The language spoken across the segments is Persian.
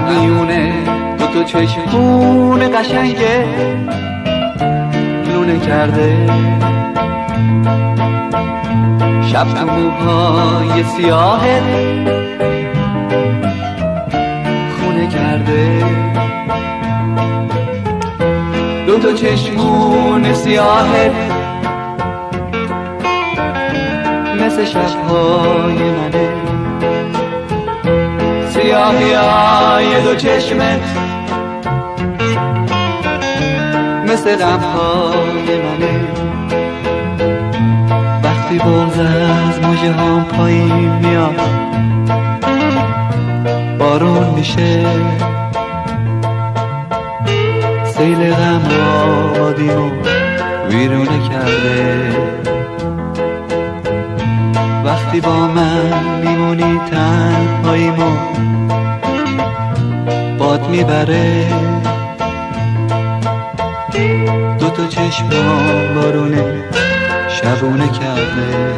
میونه تو چشمون قشنگه لونه کرده، شب تو موهای سیاهت خونه کرده. دو چشمون سیاهت مثل شبهای منه، سیاهی های دو چشمت مثل غمهای منه. وقتی بغض از مژه هام پایین میاد بارون میشه، سیل غم آبادیمو ویرونه کرده. وقتی با من میمونی تنهاییمو باد میبره، دو چشم بارونه شبونه کرده.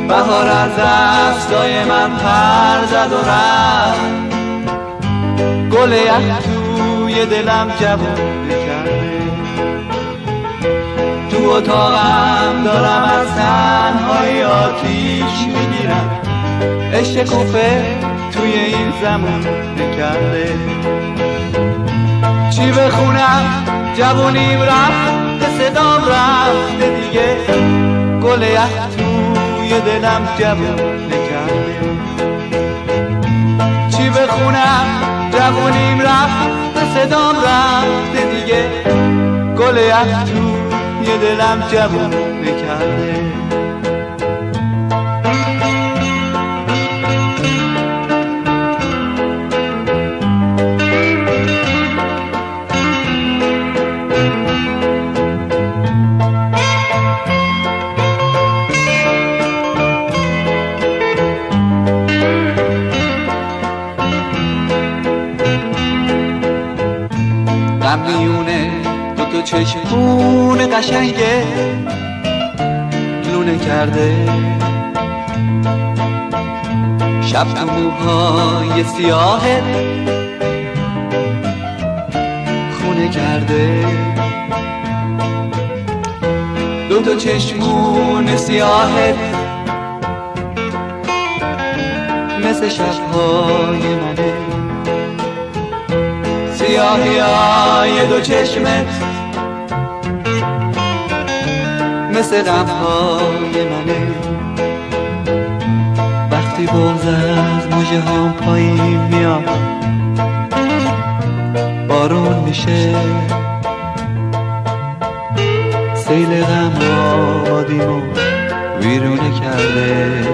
بهار از دستای من پر زد و رفت، گل یخ توی دلم جوونه کرده. تو اتاقم دارم از تنهایی آتیش میگیرم، عشق کوفه توی این زمونه کرده. چی بخونم جوونیم رفت، صدام رفته دیگه، گل یخ توی دلم جوونه کرده. چی بخونم جوونیم رفت، صدام رفته دیگه، گل یخ توی دلم جوونه کرده. میونه دو چشمون قشنگه لونه کرده، شب تو موهای سیاهت خونه کرده. دو چشمون سیاهت مثل شبهای منه، سیاهی های دو چشمت مثل غمهای منه. وقتی بغض از مژه هام پایین میاد بارون میشه، سیل غم آبادیمو ویرونه کرده.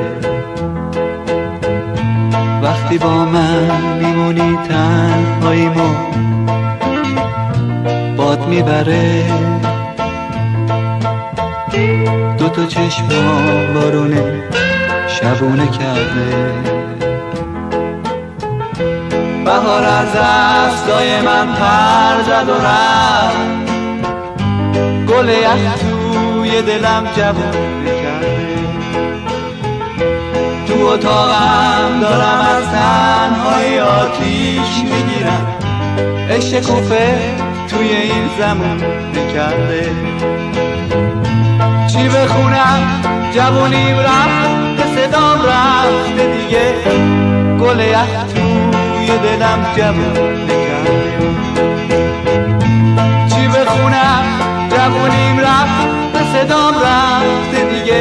وقتی با من میمونی تنهاییمو باد میبره، دو چشم بارونه شبونه کرده. بهار از دستای من پر زد و رفت، گل یخ توی دلم جوونه کرده. تو اتاقم دارم از تنهایی آتیش میگیرم، عشق کوفه توی این زمونه کرده. چی بخونم جوونیم رفت، صدام رفته دیگه، گل یخ توی دلم جوونه کرده. چی بخونم جوونیم رفت، صدام رفته دیگه،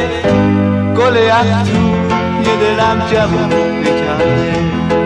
گل یخ توی دلم جوونه کرده.